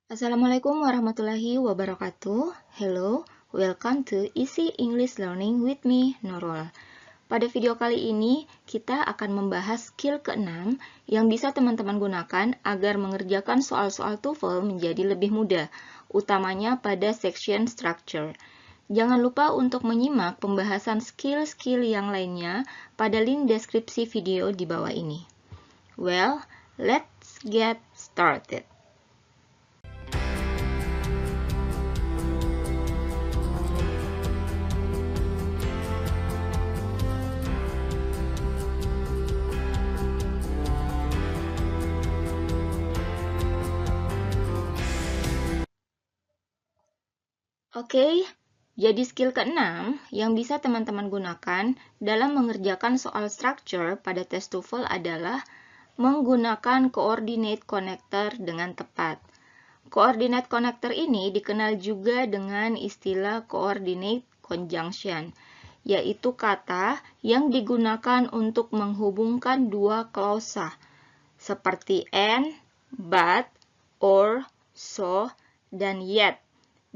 Assalamualaikum warahmatullahi wabarakatuh. Hello, welcome to Easy English Learning with me, Nurul. Pada video kali ini, kita akan membahas skill ke-6 yang bisa teman-teman gunakan agar mengerjakan soal-soal TOEFL menjadi lebih mudah, utamanya pada section structure. Jangan lupa untuk menyimak pembahasan skill-skill yang lainnya pada link deskripsi video di bawah ini. Well, let's get started. Oke, jadi skill ke-6 yang bisa teman-teman gunakan dalam mengerjakan soal structure pada tes TOEFL adalah menggunakan coordinate connector dengan tepat. Coordinate connector ini dikenal juga dengan istilah coordinate conjunction, yaitu kata yang digunakan untuk menghubungkan dua klausa, seperti and, but, or, so, dan yet,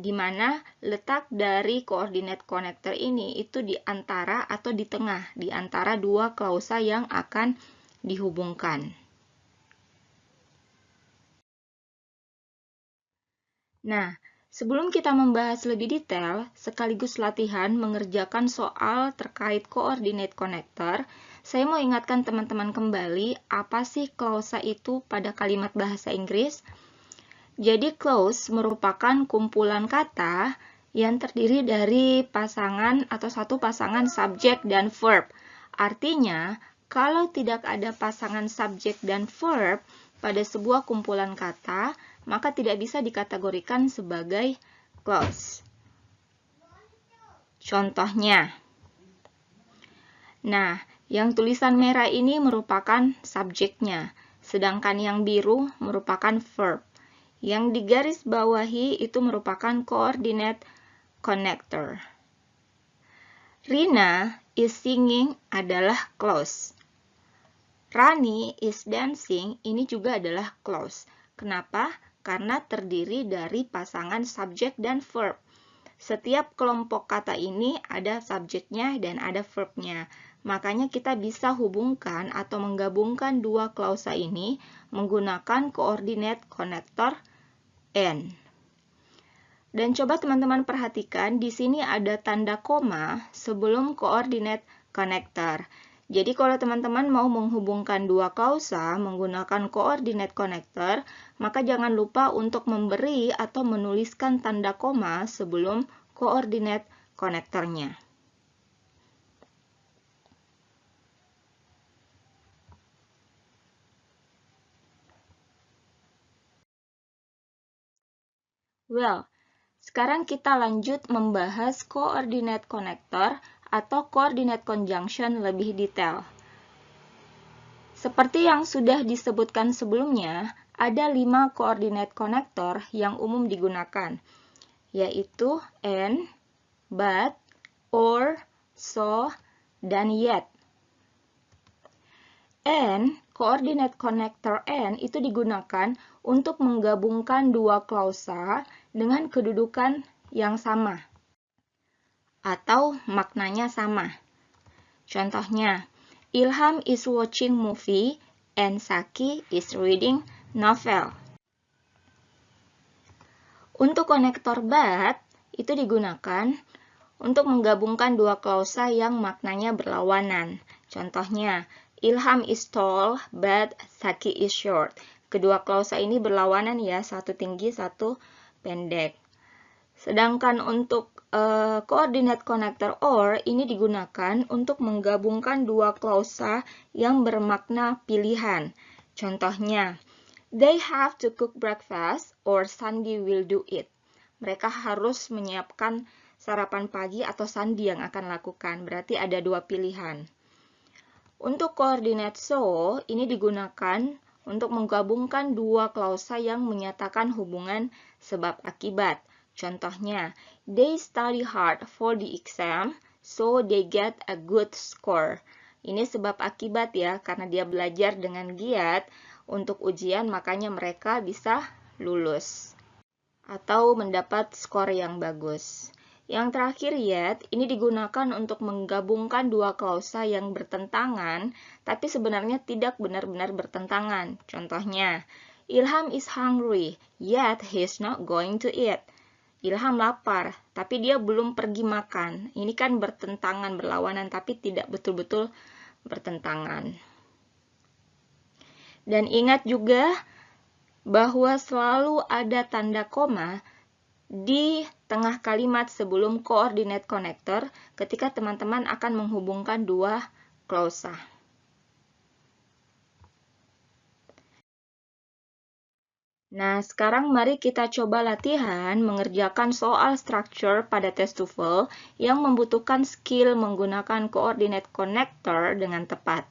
di mana letak dari coordinate connector ini itu di antara atau di tengah, di antara dua klausa yang akan dihubungkan. Nah, sebelum kita membahas lebih detail, sekaligus latihan mengerjakan soal terkait coordinate connector, saya mau ingatkan teman-teman kembali apa sih klausa itu pada kalimat bahasa Inggris. Jadi clause merupakan kumpulan kata yang terdiri dari pasangan atau satu pasangan subjek dan verb. Artinya, kalau tidak ada pasangan subjek dan verb pada sebuah kumpulan kata, maka tidak bisa dikategorikan sebagai clause. Contohnya, nah, yang tulisan merah ini merupakan subjeknya, sedangkan yang biru merupakan verb. Yang digaris bawahi itu merupakan coordinate connector. Rina is singing adalah clause. Rani is dancing ini juga adalah clause. Kenapa? Karena terdiri dari pasangan subjek dan verb. Setiap kelompok kata ini ada subjeknya dan ada verbnya. Makanya kita bisa hubungkan atau menggabungkan dua klausa ini menggunakan coordinate connector and. Dan coba teman-teman perhatikan, di sini ada tanda koma sebelum coordinate connector. Jadi kalau teman-teman mau menghubungkan dua klausa menggunakan coordinate connector, maka jangan lupa untuk memberi atau menuliskan tanda koma sebelum coordinate connectornya. Well, sekarang kita lanjut membahas coordinate connector atau coordinate conjunction lebih detail. Seperti yang sudah disebutkan sebelumnya, ada 5 coordinate connector yang umum digunakan, yaitu and, but, or, so, dan yet. And, coordinate connector and itu digunakan untuk menggabungkan dua klausa dengan kedudukan yang sama atau maknanya sama. Contohnya, Ilham is watching movie and Saki is reading novel. Untuk konektor but itu digunakan untuk menggabungkan dua klausa yang maknanya berlawanan. Contohnya, Ilham is tall but Saki is short. Kedua klausa ini berlawanan ya, satu tinggi, satu pendek. Sedangkan untuk coordinate connector or ini digunakan untuk menggabungkan dua klausa yang bermakna pilihan. Contohnya, they have to cook breakfast or Sandy will do it. Mereka harus menyiapkan sarapan pagi atau Sandy yang akan lakukan. Berarti ada dua pilihan. Untuk coordinate so, ini digunakan untuk menggabungkan dua klausa yang menyatakan hubungan sebab akibat. Contohnya, they study hard for the exam, so they get a good score. Ini sebab akibat ya, karena dia belajar dengan giat untuk ujian, makanya mereka bisa lulus. atau mendapat skor yang bagus. Yang terakhir, yet, ini digunakan untuk menggabungkan dua klausa yang bertentangan, tapi sebenarnya tidak benar-benar bertentangan. Contohnya, Ilham is hungry, yet he's not going to eat. Ilham lapar, tapi dia belum pergi makan. Ini kan bertentangan, berlawanan, tapi tidak betul-betul bertentangan. Dan ingat juga bahwa selalu ada tanda koma di tengah kalimat sebelum coordinate connector ketika teman-teman akan menghubungkan dua klausa. Nah, sekarang mari kita coba latihan mengerjakan soal structure pada tes TOEFL yang membutuhkan skill menggunakan coordinate connector dengan tepat.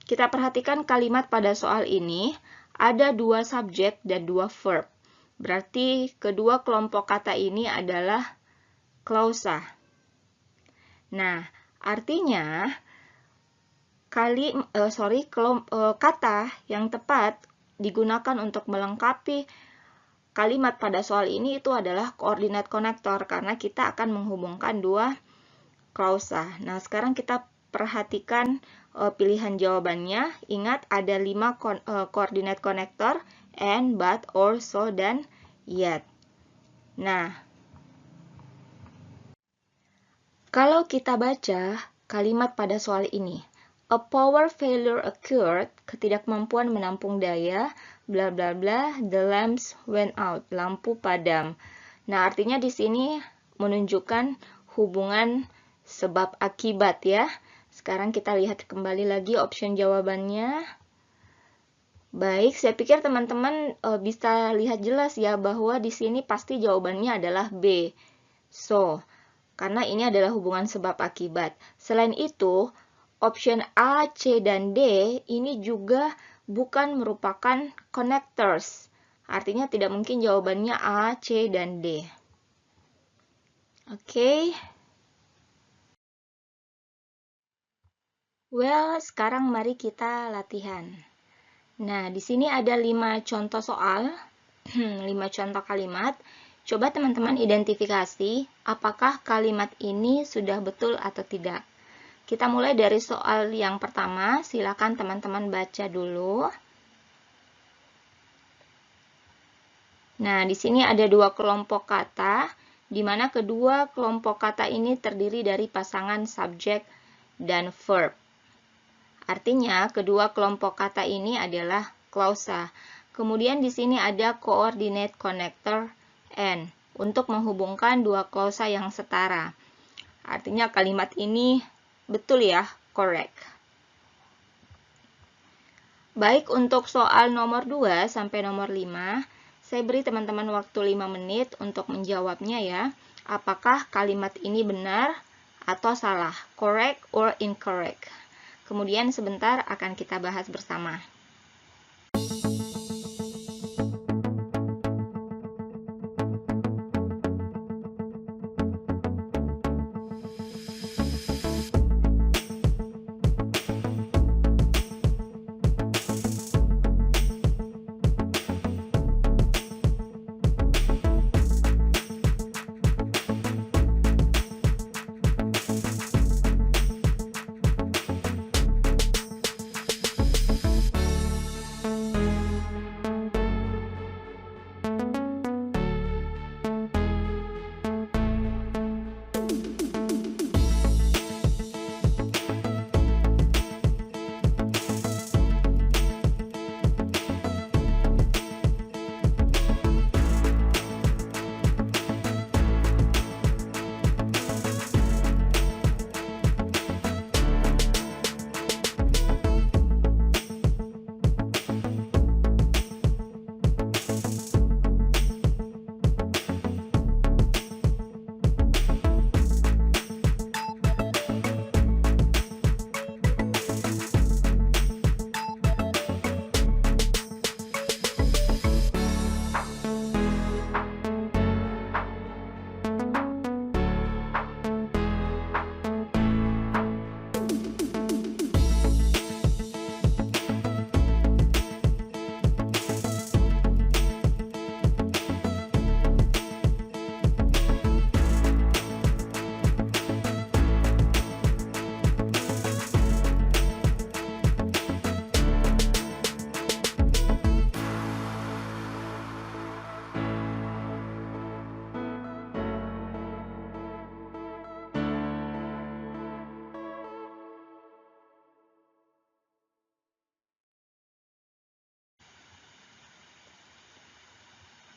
Kita perhatikan kalimat pada soal ini, ada dua subjek dan dua verb. Berarti kedua kelompok kata ini adalah klausa. Nah, artinya kata yang tepat digunakan untuk melengkapi kalimat pada soal ini itu adalah coordinate connector karena kita akan menghubungkan dua klausa. Nah, sekarang kita perhatikan pilihan jawabannya. Ingat ada 5 coordinate connector, and, but, or, so, dan yet. Nah, kalau kita baca kalimat pada soal ini, a power failure occurred, ketidakmampuan menampung daya, bla bla bla, the lamps went out, lampu padam. Nah, artinya di sini menunjukkan hubungan sebab akibat ya. Sekarang kita lihat kembali lagi option jawabannya. Baik, saya pikir teman-teman bisa lihat jelas ya bahwa di sini pasti jawabannya adalah B. So, karena ini adalah hubungan sebab akibat. Selain itu, option A, C, dan D ini juga bukan merupakan connectors. Artinya tidak mungkin jawabannya A, C, dan D. Oke. Well, sekarang mari kita latihan. Nah, di sini ada 5 contoh soal, 5 contoh kalimat. Coba teman-teman identifikasi apakah kalimat ini sudah betul atau tidak. Kita mulai dari soal yang pertama, silakan teman-teman baca dulu. Nah, di sini ada 2 kelompok kata, di mana kedua kelompok kata ini terdiri dari pasangan subjek dan verb. Artinya, kedua kelompok kata ini adalah klausa. Kemudian di sini ada coordinate connector and untuk menghubungkan dua klausa yang setara. Artinya kalimat ini betul ya, correct. Baik, untuk soal nomor 2 sampai nomor 5, saya beri teman-teman waktu 5 menit untuk menjawabnya ya. Apakah kalimat ini benar atau salah, correct or incorrect. Kemudian sebentar akan kita bahas bersama.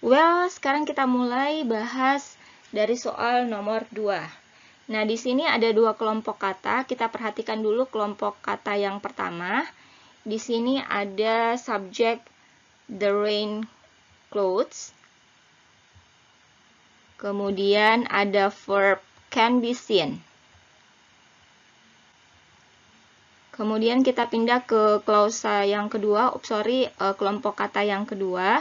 Well, sekarang kita mulai bahas dari soal nomor 2. Nah, di sini ada dua kelompok kata. Kita perhatikan dulu kelompok kata yang pertama. Di sini ada subjek the rain clouds. Kemudian ada verb can be seen. Kemudian kita pindah ke klausa yang kedua, kelompok kata yang kedua.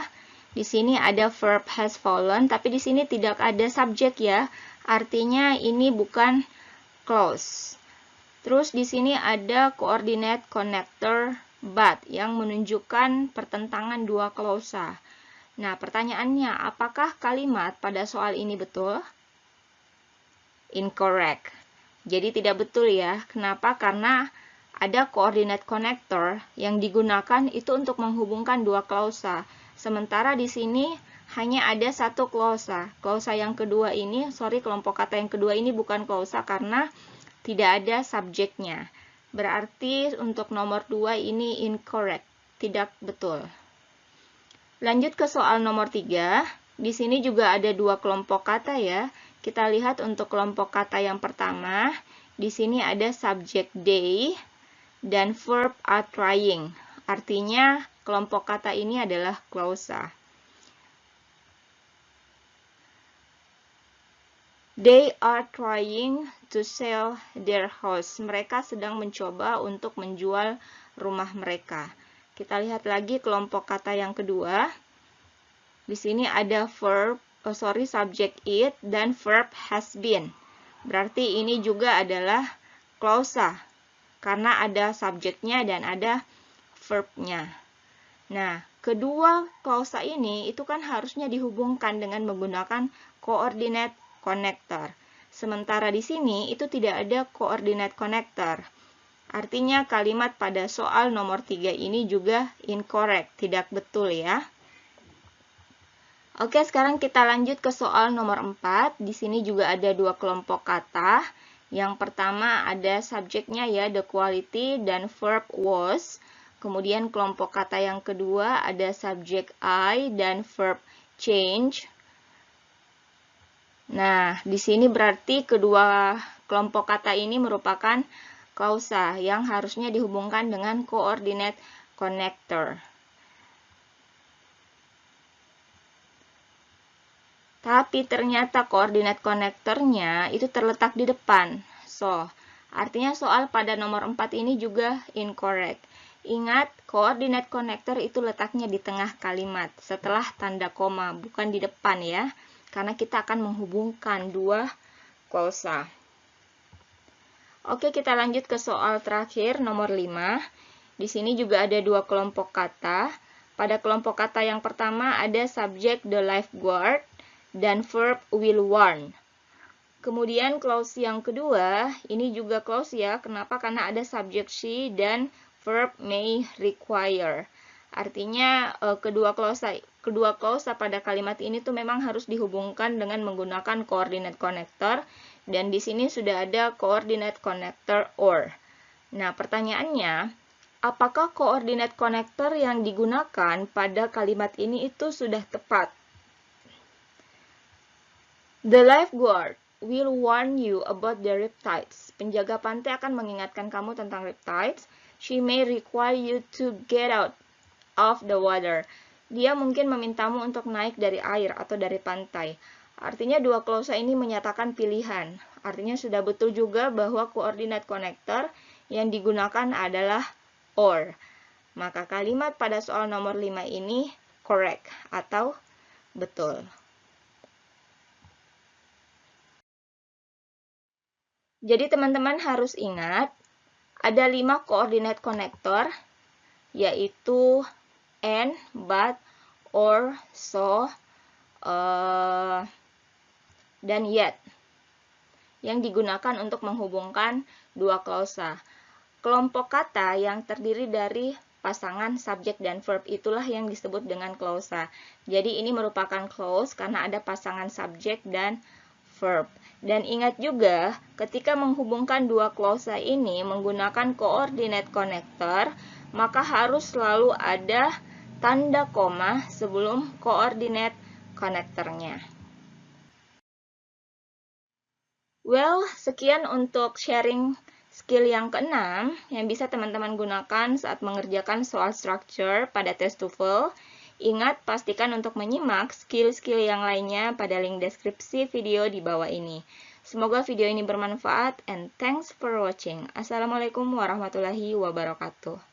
Di sini ada verb has fallen, tapi di sini tidak ada subjek ya. Artinya ini bukan clause. Terus di sini ada coordinate connector but yang menunjukkan pertentangan dua klausa. Nah, pertanyaannya, apakah kalimat pada soal ini betul? Incorrect. Jadi tidak betul ya. Kenapa? Karena ada coordinate connector yang digunakan itu untuk menghubungkan dua klausa. Sementara di sini hanya ada satu klausa. Klausa yang kedua ini, kelompok kata yang kedua ini bukan klausa karena tidak ada subjeknya. Berarti untuk nomor 2 ini incorrect, tidak betul. Lanjut ke soal nomor 3. Di sini juga ada dua kelompok kata ya. Kita lihat untuk kelompok kata yang pertama, di sini ada subjek they dan verb are trying. Artinya kelompok kata ini adalah klausa. They are trying to sell their house. Mereka sedang mencoba untuk menjual rumah mereka. Kita lihat lagi kelompok kata yang kedua. Di sini ada subject it dan verb has been. Berarti ini juga adalah klausa karena ada subjeknya dan ada verbnya. Nah, kedua klausa ini itu kan harusnya dihubungkan dengan menggunakan coordinate connector. Sementara di sini itu tidak ada coordinate connector. Artinya kalimat pada soal nomor 3 ini juga incorrect, tidak betul ya. Oke, sekarang kita lanjut ke soal nomor 4. Di sini juga ada dua kelompok kata. Yang pertama ada subjeknya ya, the quality dan verb was. Kemudian kelompok kata yang kedua ada subjek I dan verb change. Nah, di sini berarti kedua kelompok kata ini merupakan klausa yang harusnya dihubungkan dengan coordinate connector. Tapi ternyata coordinate connectornya itu terletak di depan. So, artinya soal pada nomor 4 ini juga incorrect. Ingat, coordinate connector itu letaknya di tengah kalimat, setelah tanda koma, bukan di depan ya. Karena kita akan menghubungkan dua klausa. Oke, kita lanjut ke soal terakhir, nomor 5. Di sini juga ada dua kelompok kata. Pada kelompok kata yang pertama ada subjek the lifeguard dan verb will warn. Kemudian clause yang kedua, ini juga clause ya. Kenapa? Karena ada subjek she dan verb may require. Artinya kedua klausa pada kalimat ini tuh memang harus dihubungkan dengan menggunakan coordinate connector, dan di sini sudah ada coordinate connector or. Nah, pertanyaannya, apakah coordinate connector yang digunakan pada kalimat ini itu sudah tepat? The lifeguard will warn you about the riptides. Penjaga pantai akan mengingatkan kamu tentang riptides. She may require you to get out of the water. Dia mungkin memintamu untuk naik dari air atau dari pantai. Artinya dua klausa ini menyatakan pilihan. Artinya sudah betul juga bahwa coordinate connector yang digunakan adalah or. Maka kalimat pada soal nomor 5 ini correct atau betul. Jadi teman-teman harus ingat, ada 5 coordinate connector, yaitu and, but, or, so, dan yet, yang digunakan untuk menghubungkan dua klausa. Kelompok kata yang terdiri dari pasangan subjek dan verb itulah yang disebut dengan klausa. Jadi ini merupakan clause karena ada pasangan subjek dan verb. Dan ingat juga, ketika menghubungkan dua klausa ini menggunakan coordinate connector, maka harus selalu ada tanda koma sebelum coordinate konektornya. Well, sekian untuk sharing skill yang keenam yang bisa teman-teman gunakan saat mengerjakan soal structure pada tes TOEFL. Ingat, pastikan untuk menyimak skill-skill yang lainnya pada link deskripsi video di bawah ini. Semoga video ini bermanfaat and thanks for watching. Assalamualaikum warahmatullahi wabarakatuh.